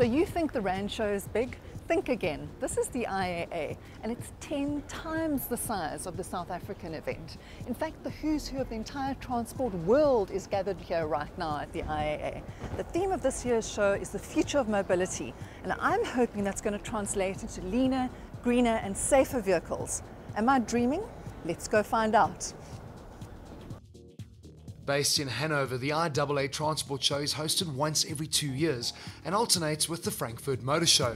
So you think the RAND show is big? Think again. This is the IAA, and it's 10 times the size of the South African event. In fact, the who's who of the entire transport world is gathered here right now at the IAA. The theme of this year's show is the future of mobility, and I'm hoping that's going to translate into leaner, greener, and safer vehicles. Am I dreaming? Let's go find out. Based in Hanover, the IAA Transport Show is hosted once every 2 years and alternates with the Frankfurt Motor Show.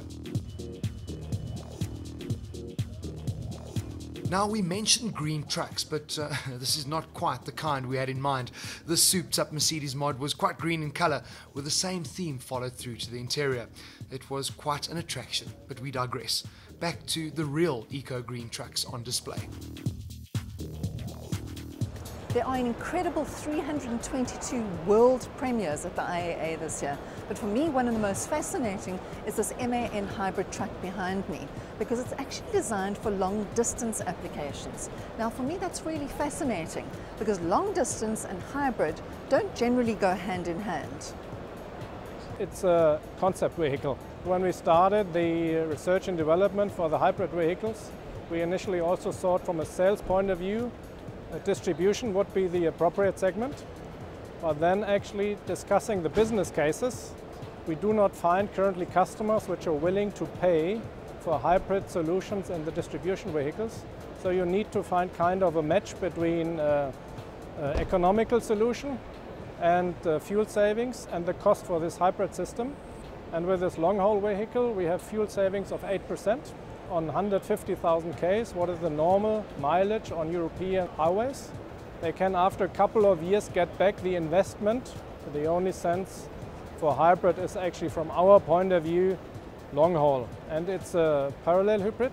Now, we mentioned green trucks, but this is not quite the kind we had in mind. This souped-up Mercedes mod was quite green in colour, with the same theme followed through to the interior. It was quite an attraction, but we digress. Back to the real eco-green trucks on display. There are an incredible 322 world premieres at the IAA this year, but for me one of the most fascinating is this MAN hybrid truck behind me, because it's actually designed for long distance applications. Now for me that's really fascinating, because long distance and hybrid don't generally go hand in hand. It's a concept vehicle. When we started the research and development for the hybrid vehicles, we initially also thought from a sales point of view distribution would be the appropriate segment, but then actually discussing the business cases, we do not find currently customers which are willing to pay for hybrid solutions in the distribution vehicles. So you need to find kind of a match between economical solution and fuel savings and the cost for this hybrid system. And with this long-haul vehicle we have fuel savings of 8%. On 150,000 Ks, what is the normal mileage on European highways. They can, after a couple of years, get back the investment. The only sense for hybrid is actually, from our point of view, long haul. And it's a parallel hybrid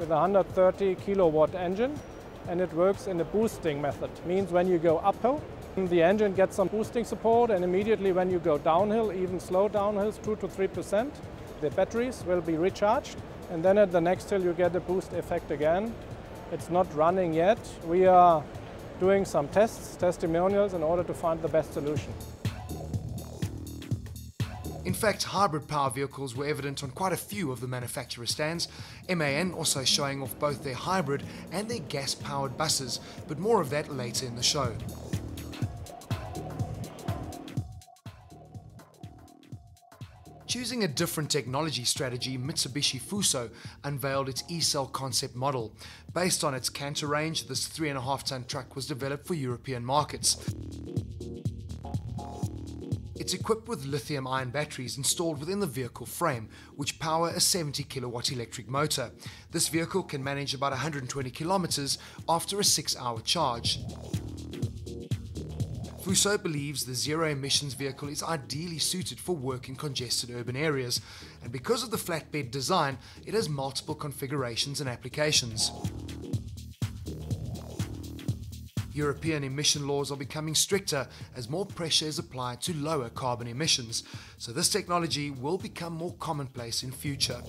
with a 130 kilowatt engine, and it works in a boosting method. Means when you go uphill, the engine gets some boosting support, and immediately when you go downhill, even slow downhills, 2 to 3%, the batteries will be recharged. And then at the next hill you get a boost effect again. It's not running yet. We are doing some tests, testimonials, in order to find the best solution. In fact, hybrid power vehicles were evident on quite a few of the manufacturer stands. MAN also showing off both their hybrid and their gas-powered buses, but more of that later in the show. Choosing a different technology strategy, Mitsubishi Fuso unveiled its e-cell concept model. Based on its Canter range, this 3.5-ton truck was developed for European markets. It's equipped with lithium-ion batteries installed within the vehicle frame, which power a 70 kilowatt electric motor. This vehicle can manage about 120 kilometers after a 6-hour charge. Fuso believes the zero-emissions vehicle is ideally suited for work in congested urban areas, and because of the flatbed design, it has multiple configurations and applications. European emission laws are becoming stricter as more pressure is applied to lower carbon emissions, so this technology will become more commonplace in future.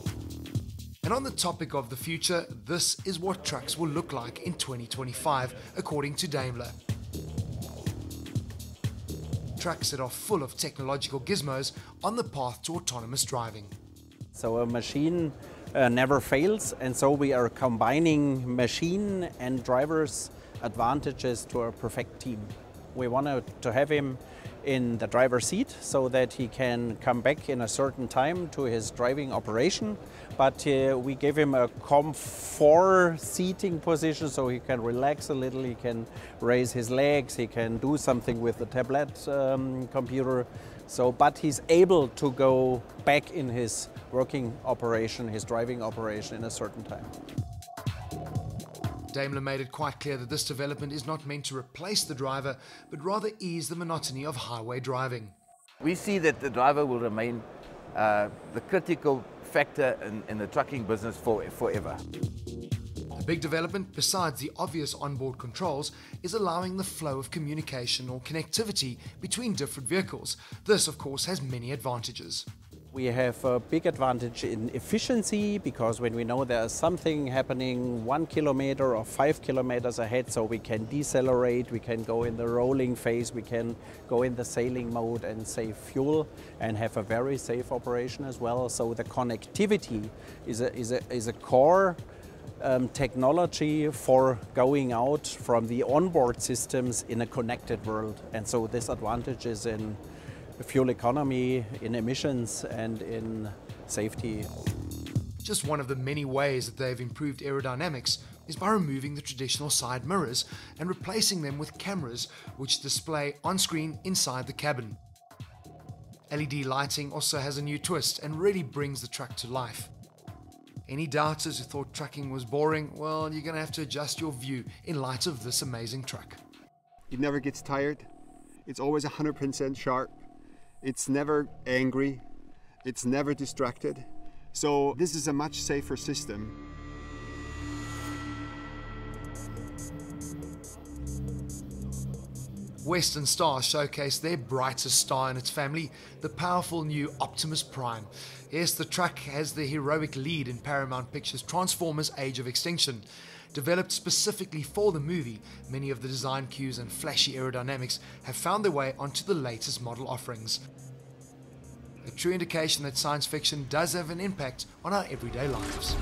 And on the topic of the future, this is what trucks will look like in 2025, according to Daimler. Trucks that are full of technological gizmos on the path to autonomous driving. So a machine never fails, and so we are combining machine and driver's advantages to a perfect team. We want to have him in the driver's seat so that he can come back in a certain time to his driving operation, but we give him a comfort seating position so he can relax a little, he can raise his legs, he can do something with the tablet computer. But he's able to go back in his working operation, his driving operation in a certain time. Daimler made it quite clear that this development is not meant to replace the driver, but rather ease the monotony of highway driving. We see that the driver will remain the critical factor in the trucking business forever. A big development, besides the obvious onboard controls, is allowing the flow of communication or connectivity between different vehicles. This, of course, has many advantages. We have a big advantage in efficiency because when we know there's something happening 1 kilometer or 5 kilometers ahead, so we can decelerate, we can go in the rolling phase, we can go in the sailing mode and save fuel and have a very safe operation as well. So the connectivity is a core technology for going out from the onboard systems in a connected world. And so this advantage is in fuel economy, in emissions and in safety. Just one of the many ways that they've improved aerodynamics is by removing the traditional side mirrors and replacing them with cameras which display on screen inside the cabin. LED lighting also has a new twist and really brings the truck to life. Any doubters who thought trucking was boring, well, you're going to have to adjust your view in light of this amazing truck. It never gets tired. It's always 100% sharp. It's never angry. It's never distracted. So this is a much safer system. Western Star showcased their brightest star in its family, the powerful new Optimus Prime. Yes, the truck has the heroic lead in Paramount Pictures' Transformers: Age of Extinction. Developed specifically for the movie, many of the design cues and flashy aerodynamics have found their way onto the latest model offerings. A true indication that science fiction does have an impact on our everyday lives.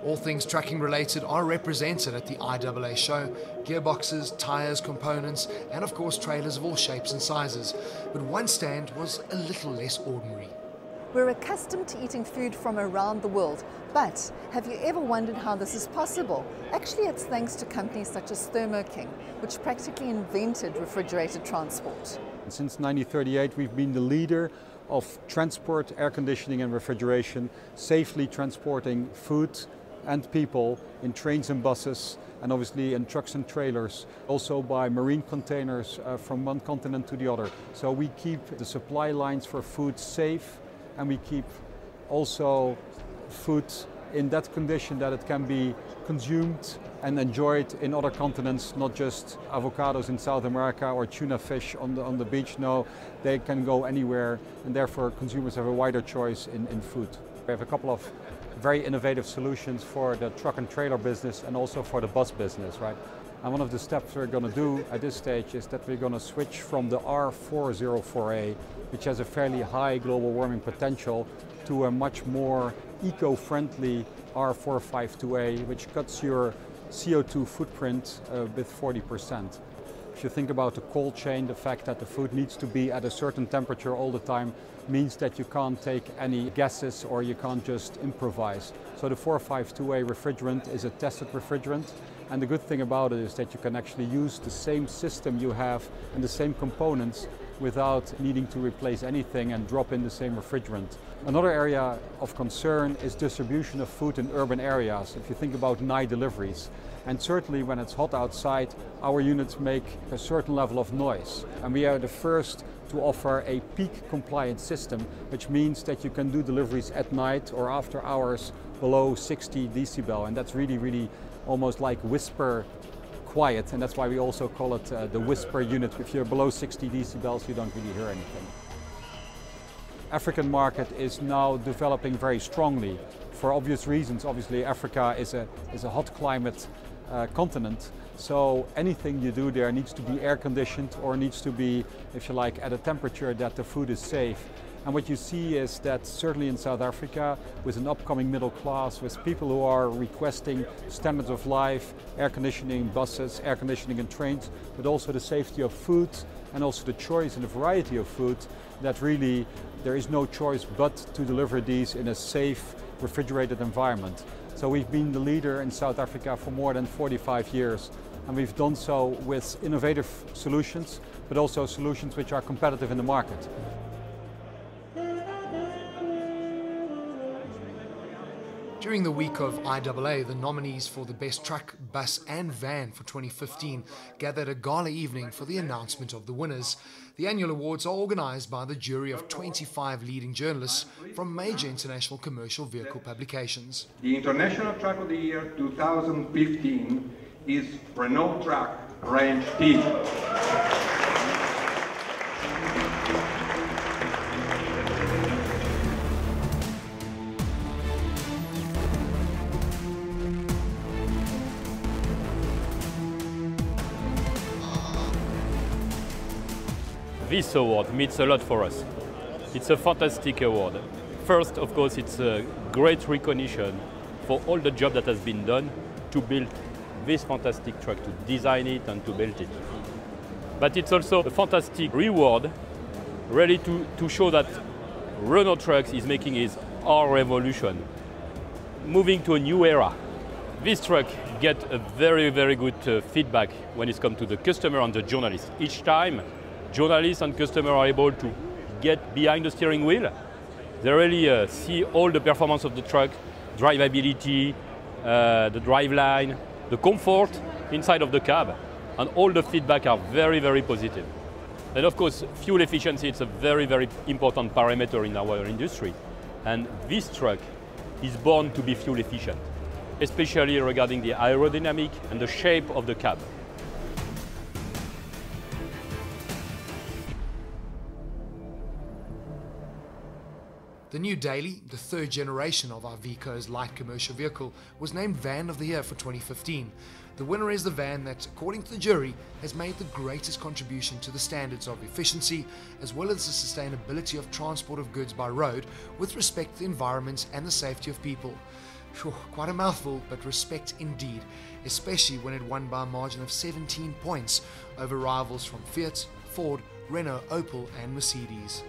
All things trucking related are represented at the IAA show: gearboxes, tyres, components, and of course trailers of all shapes and sizes. But one stand was a little less ordinary. We're accustomed to eating food from around the world, but have you ever wondered how this is possible? Actually, it's thanks to companies such as Thermo King, which practically invented refrigerated transport. Since 1938, we've been the leader of transport, air conditioning and refrigeration, safely transporting food and people in trains and buses, and obviously in trucks and trailers, also by marine containers from one continent to the other. So we keep the supply lines for food safe, and we keep also food in that condition that it can be consumed and enjoyed in other continents, not just avocados in South America or tuna fish on the beach. No, they can go anywhere, and therefore consumers have a wider choice in food. We have a couple of very innovative solutions for the truck and trailer business and also for the bus business, right? And one of the steps we're going to do at this stage is that we're going to switch from the R404A, which has a fairly high global warming potential, to a much more eco-friendly R452A, which cuts your CO2 footprint with 40%. If you think about the cold chain, the fact that the food needs to be at a certain temperature all the time means that you can't take any gases or you can't just improvise. So the 452A refrigerant is a tested refrigerant, and the good thing about it is that you can actually use the same system you have and the same components without needing to replace anything and drop in the same refrigerant. Another area of concern is distribution of food in urban areas. If you think about night deliveries, and certainly when it's hot outside, our units make a certain level of noise. And we are the first to offer a peak compliant system, which means that you can do deliveries at night or after hours below 60 decibel. And that's really, really almost like whisper quiet. And that's why we also call it the whisper unit. If you're below 60 decibels, you don't really hear anything. African market is now developing very strongly for obvious reasons. Obviously, Africa is a hot climate continent, so anything you do there needs to be air conditioned or needs to be, if you like, at a temperature that the food is safe. And what you see is that certainly in South Africa, with an upcoming middle class, with people who are requesting standards of life, air conditioning in buses, air conditioning in trains, but also the safety of food and also the choice and the variety of food, that really there is no choice but to deliver these in a safe, refrigerated environment. So we've been the leader in South Africa for more than 45 years, and we've done so with innovative solutions, but also solutions which are competitive in the market. During the week of IAA, the nominees for the Best Truck, Bus and Van for 2015 gathered a gala evening for the announcement of the winners. The annual awards are organised by the jury of 25 leading journalists from major international commercial vehicle publications. The International Truck of the Year 2015 is Renault Truck Range T. This award means a lot for us. It's a fantastic award. First, of course, it's a great recognition for all the job that has been done to build this fantastic truck, to design it and to build it. But it's also a fantastic reward, really to show that Renault Trucks is making our revolution, moving to a new era. This truck gets a very, very good feedback when it comes to the customer and the journalist. Each time, journalists and customers are able to get behind the steering wheel. They really see all the performance of the truck, drivability, the driveline, the comfort inside of the cab, and all the feedback are very, very positive. And of course, fuel efficiency is a very, very important parameter in our industry. And this truck is born to be fuel efficient, especially regarding the aerodynamic and the shape of the cab. The new Daily, the third generation of Iveco's light commercial vehicle, was named Van of the Year for 2015. The winner is the van that, according to the jury, has made the greatest contribution to the standards of efficiency as well as the sustainability of transport of goods by road with respect to the environment and the safety of people. Sure, quite a mouthful, but respect indeed, especially when it won by a margin of 17 points over rivals from Fiat, Ford, Renault, Opel and Mercedes.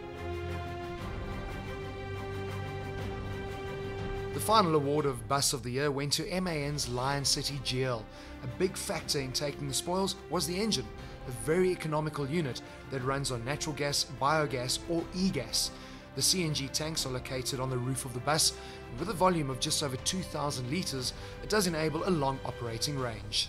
The final award of Bus of the Year went to MAN's Lion City GL. A big factor in taking the spoils was the engine, a very economical unit that runs on natural gas, biogas or e-gas. The CNG tanks are located on the roof of the bus, and with a volume of just over 2,000 litres, it does enable a long operating range.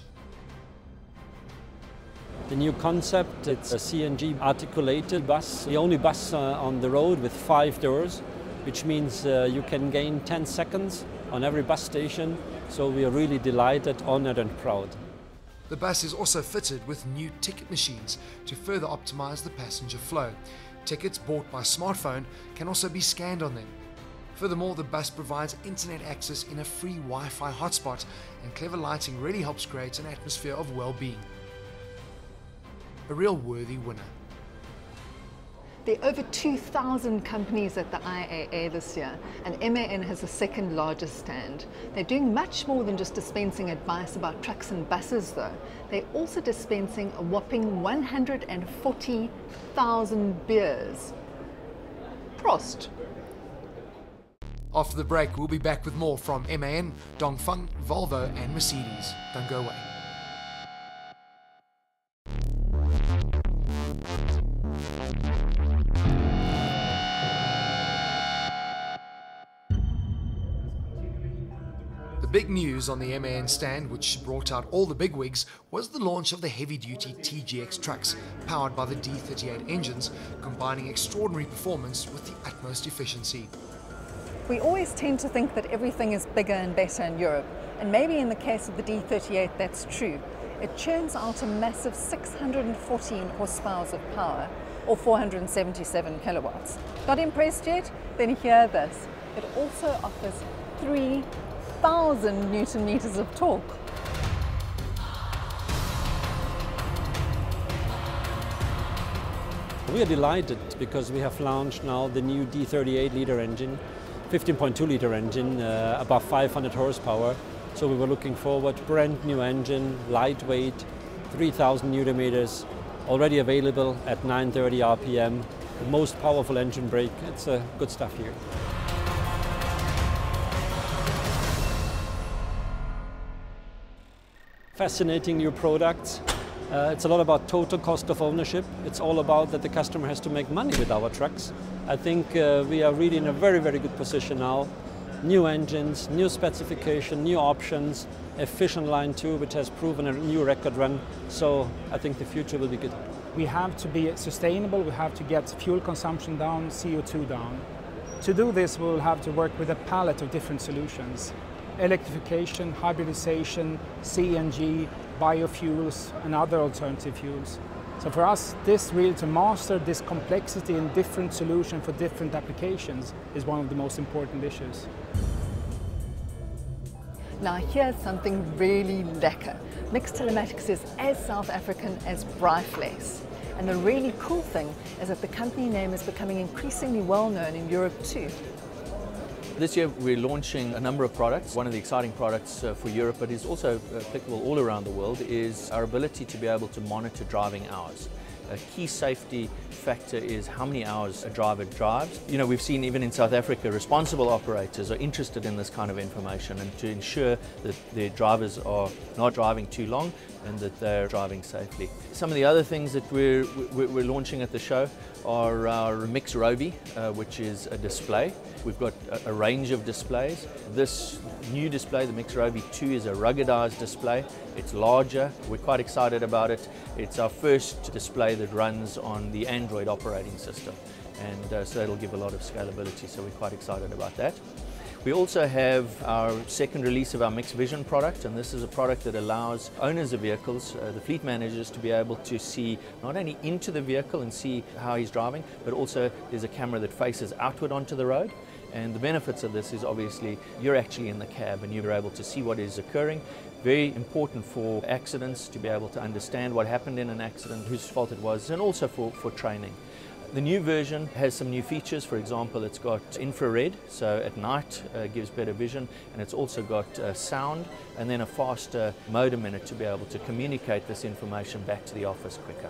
The new concept, it's a CNG articulated bus, the only bus on the road with 5 doors, which means you can gain 10 seconds on every bus station, so we are really delighted, honored and proud. The bus is also fitted with new ticket machines to further optimize the passenger flow. Tickets bought by smartphone can also be scanned on them. Furthermore, the bus provides internet access in a free Wi-Fi hotspot, and clever lighting really helps create an atmosphere of well-being. A real worthy winner. There are over 2,000 companies at the IAA this year, and MAN has the second largest stand. They're doing much more than just dispensing advice about trucks and buses though. They're also dispensing a whopping 140,000 beers. Prost! After the break, we'll be back with more from MAN, Dongfeng, Volvo and Mercedes. Don't go away. The big news on the MAN stand, which brought out all the bigwigs, was the launch of the heavy-duty TGX trucks, powered by the D38 engines, combining extraordinary performance with the utmost efficiency. We always tend to think that everything is bigger and better in Europe, and maybe in the case of the D38 that's true. It churns out a massive 614 horsepower of power, or 477 kilowatts. Not impressed yet? Then hear this. It also offers 3,000 Newton meters of torque. We are delighted because we have launched now the new D38 liter engine, 15.2 liter engine, above 500 horsepower. So we were looking forward, brand new engine, lightweight, 3,000 Newton meters, already available at 930 RPM, the most powerful engine brake. It's good stuff here. Fascinating new products. It's a lot about total cost of ownership. It's all about that the customer has to make money with our trucks. I think we are really in a very, very good position now new engines, new specification, new options, efficient line 2, which has proven a new record run. So I think the future will be good. We have to be sustainable, we have to get fuel consumption down, CO2 down. To do this, we'll have to work with a palette of different solutions. Electrification, hybridization, CNG, biofuels, and other alternative fuels. So for us, this really to master this complexity and different solutions for different applications is one of the most important issues. Now here's something really lekker. Mixed telematics is as South African as Brightflace. And the really cool thing is that the company name is becoming increasingly well known in Europe too. This year we're launching a number of products. One of the exciting products for Europe, but is also applicable all around the world, is our ability to be able to monitor driving hours. A key safety factor is how many hours a driver drives. You know, we've seen even in South Africa, responsible operators are interested in this kind of information and to ensure that their drivers are not driving too long and that they're driving safely. Some of the other things that we're launching at the show are our Mix Rovi, which is a display. We've got a range of displays. This new display, the Mix Rovi 2, is a ruggedized display. It's larger. We're quite excited about it. It's our first display that runs on the Android operating system, and so it'll give a lot of scalability, so we're quite excited about that. We also have our second release of our Mixed Vision product, and this is a product that allows owners of vehicles, the fleet managers, to be able to see not only into the vehicle and see how he's driving, but also there's a camera that faces outward onto the road. And the benefits of this is obviously you're actually in the cab and you're able to see what is occurring. Very important for accidents, to be able to understand what happened in an accident, whose fault it was, and also for training. The new version has some new features. For example, it's got infrared, so at night gives better vision, and it's also got sound and then a faster modem in it to be able to communicate this information back to the office quicker.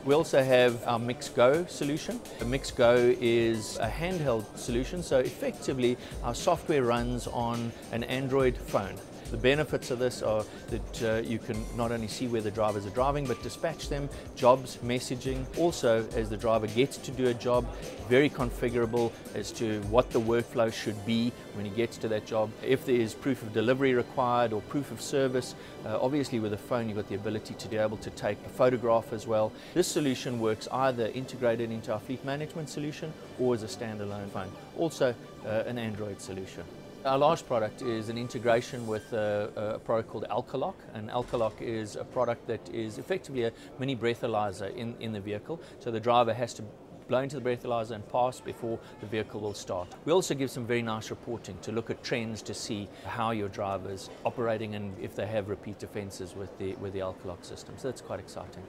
We also have our Mix Go solution. The Mix Go is a handheld solution, so effectively our software runs on an Android phone. The benefits of this are that you can not only see where the drivers are driving, but dispatch them, jobs, messaging. Also, as the driver gets to do a job, very configurable as to what the workflow should be when he gets to that job. If there is proof of delivery required or proof of service, obviously with a phone you've got the ability to be able to take a photograph as well. This solution works either integrated into our fleet management solution or as a standalone phone. Also an Android solution. Our last product is an integration with a product called Alkalock, and Alkalock is a product that is effectively a mini breathalyzer in the vehicle, so the driver has to blow into the breathalyzer and pass before the vehicle will start. We also give some very nice reporting to look at trends to see how your driver's operating and if they have repeat offences with the Alkalock system, so that's quite exciting.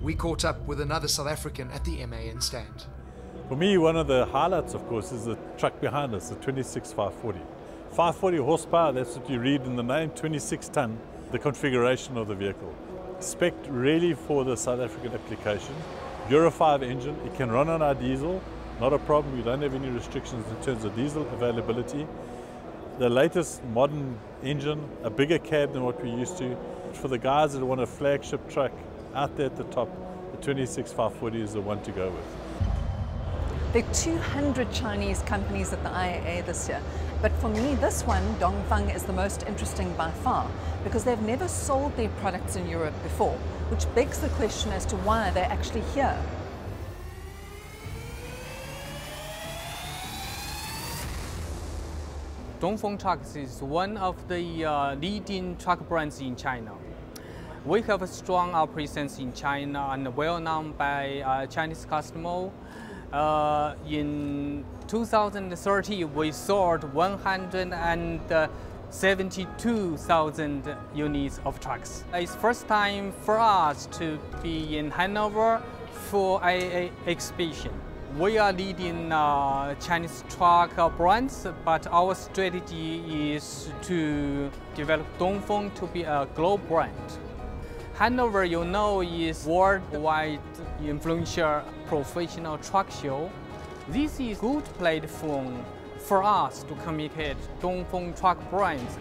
We caught up with another South African at the MAN stand. For me, one of the highlights, of course, is the truck behind us, the 26540. 540 horsepower, that's what you read in the name, 26 ton, the configuration of the vehicle. Spec really for the South African application. Euro 5 engine, it can run on our diesel, not a problem, we don't have any restrictions in terms of diesel availability. The latest modern engine, a bigger cab than what we're used to. For the guys that want a flagship truck out there at the top, the 26540 is the one to go with. There are 200 Chinese companies at the IAA this year, but for me this one, Dongfeng, is the most interesting by far because they've never sold their products in Europe before, which begs the question as to why they're actually here. Dongfeng Trucks is one of the leading truck brands in China. We have a strong presence in China and well known by Chinese customers. In 2013, we sold 172,000 units of trucks. It's first time for us to be in Hanover for IAA exhibition. We are leading Chinese truck brands, but our strategy is to develop Dongfeng to be a global brand. Hanover, you know, is worldwide influential professional truck show. This is a good platform for us to communicate Dongfeng truck brands.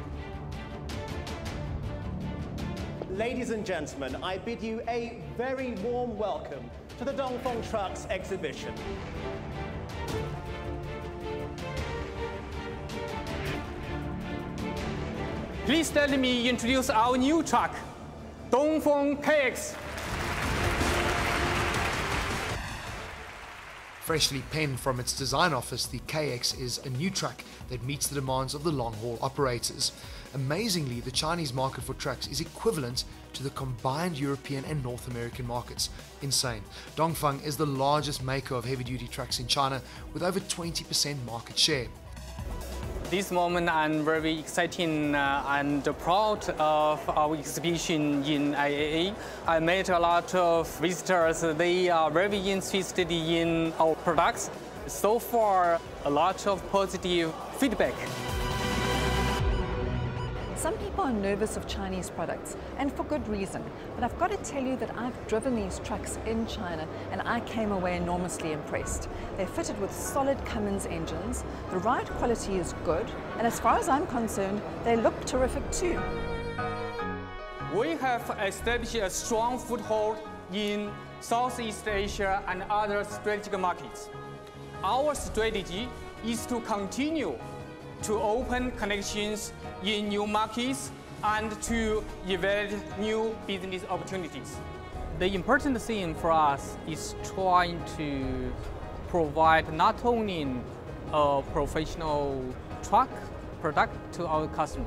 Ladies and gentlemen, I bid you a very warm welcome to the Dongfeng Trucks exhibition. Please let me introduce our new truck, Dongfeng KX. Freshly penned from its design office, the KX is a new truck that meets the demands of the long-haul operators. Amazingly, the Chinese market for trucks is equivalent to the combined European and North American markets. Insane. Dongfeng is the largest maker of heavy-duty trucks in China with over 20% market share. This moment I'm very excited and proud of our exhibition in IAA. I met a lot of visitors. They are very interested in our products. So far, a lot of positive feedback. Some people are nervous of Chinese products, and for good reason. But I've got to tell you that I've driven these trucks in China, and I came away enormously impressed. They're fitted with solid Cummins engines, the ride quality is good, and as far as I'm concerned, they look terrific too. We have established a strong foothold in Southeast Asia and other strategic markets. Our strategy is to continue to open connections in new markets and to evaluate new business opportunities. The important thing for us is trying to provide not only a professional truck product to our customer,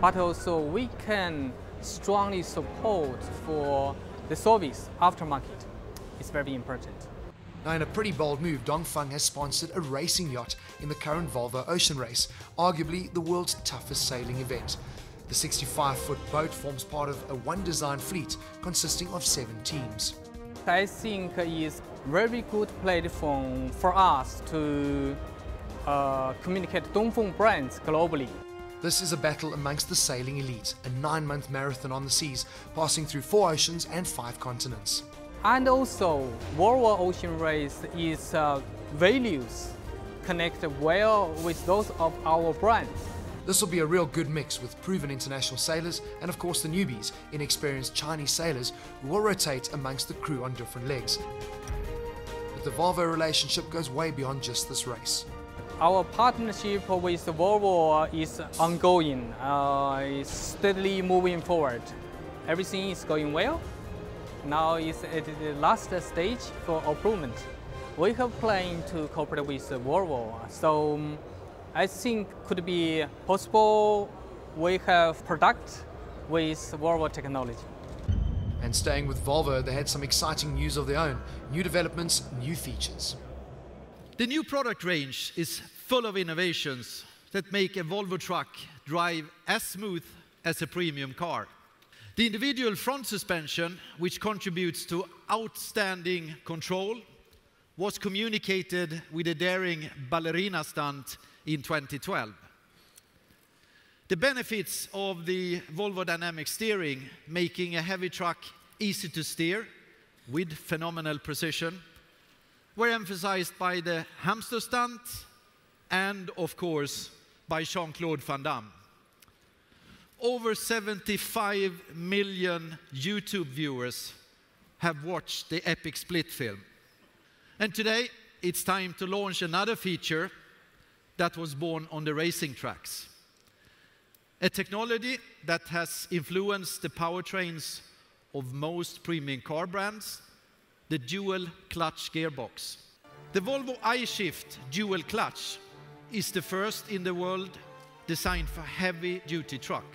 but also we can strongly support for the service aftermarket. It's very important. Now, in a pretty bold move, Dongfeng has sponsored a racing yacht in the current Volvo Ocean Race, arguably the world's toughest sailing event. The 65-foot boat forms part of a one-design fleet consisting of 7 teams. I think it's a very good platform for us to communicate Dongfeng brands globally. This is a battle amongst the sailing elite, a 9-month marathon on the seas, passing through 4 oceans and 5 continents. And also, Volvo Ocean Race is values connect well with those of our brands. This will be a real good mix with proven international sailors and of course the newbies, inexperienced Chinese sailors who will rotate amongst the crew on different legs. But the Volvo relationship goes way beyond just this race. Our partnership with Volvo is ongoing, it's steadily moving forward. Everything is going well. Now it's at the last stage for improvement. We have planned to cooperate with Volvo, so I think could be possible we have product with Volvo technology. And staying with Volvo, they had some exciting news of their own. New developments, new features. The new product range is full of innovations that make a Volvo truck drive as smooth as a premium car. The individual front suspension, which contributes to outstanding control, was communicated with a daring ballerina stunt in 2012. The benefits of the Volvo dynamic steering, making a heavy truck easy to steer with phenomenal precision, were emphasized by the hamster stunt and, of course, by Jean-Claude Van Damme. Over 75 million YouTube viewers have watched the epic split film. And today, it's time to launch another feature that was born on the racing tracks. A technology that has influenced the powertrains of most premium car brands, the dual clutch gearbox. The Volvo I-Shift dual clutch is the first in the world designed for heavy-duty truck,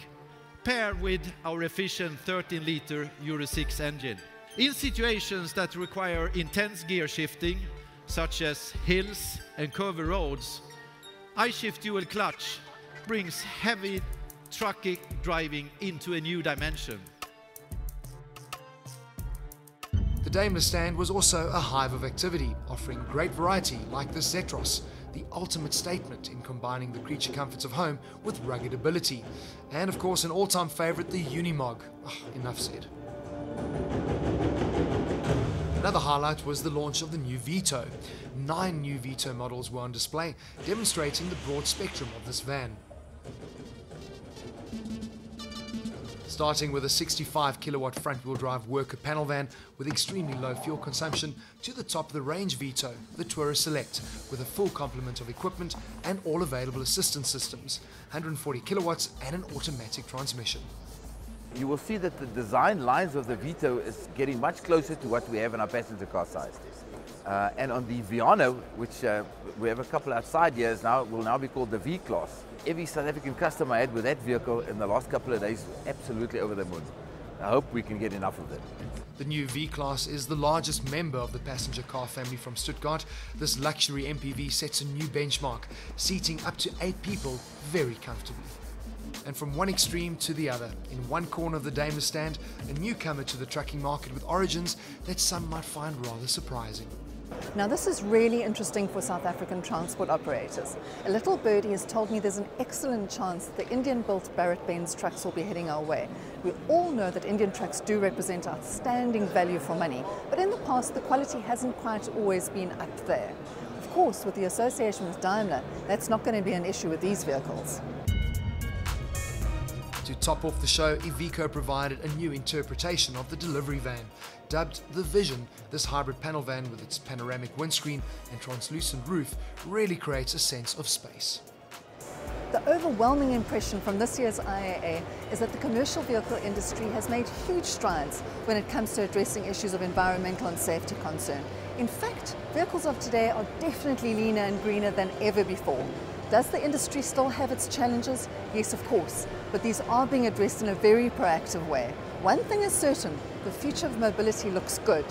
paired with our efficient 13-liter Euro 6 engine. In situations that require intense gear shifting, such as hills and curvy roads, I-Shift dual clutch brings heavy trucking driving into a new dimension. The Daimler stand was also a hive of activity, offering great variety like the Zetros, the ultimate statement in combining the creature comforts of home with rugged ability. And of course an all-time favorite, the Unimog. Oh, enough said. Another highlight was the launch of the new Vito. 9 new Vito models were on display, demonstrating the broad spectrum of this van. Starting with a 65 kilowatt front-wheel drive worker panel van with extremely low fuel consumption to the top of the range Vito, the Tourer Select, with a full complement of equipment and all available assistance systems, 140 kilowatts and an automatic transmission. You will see that the design lines of the Vito is getting much closer to what we have in our passenger car size. And on the Viano, which we have a couple outside here, will now be called the V-Class. Every South African customer I had with that vehicle in the last couple of days, absolutely over the moon. I hope we can get enough of it. The new V-Class is the largest member of the passenger car family from Stuttgart. This luxury MPV sets a new benchmark, seating up to 8 people very comfortably. And from one extreme to the other, in one corner of the Daimler stand, a newcomer to the trucking market with origins that some might find rather surprising. Now this is really interesting for South African transport operators. A little birdie has told me there's an excellent chance that the Indian-built Barrett-Benz trucks will be heading our way. We all know that Indian trucks do represent outstanding value for money, but in the past the quality hasn't quite always been up there. Of course, with the association with Daimler, that's not going to be an issue with these vehicles. To top off the show, Iveco provided a new interpretation of the delivery van. Dubbed the Vision, this hybrid panel van with its panoramic windscreen and translucent roof really creates a sense of space. The overwhelming impression from this year's IAA is that the commercial vehicle industry has made huge strides when it comes to addressing issues of environmental and safety concern. In fact, vehicles of today are definitely leaner and greener than ever before. Does the industry still have its challenges? Yes, of course, but these are being addressed in a very proactive way. One thing is certain, the future of mobility looks good.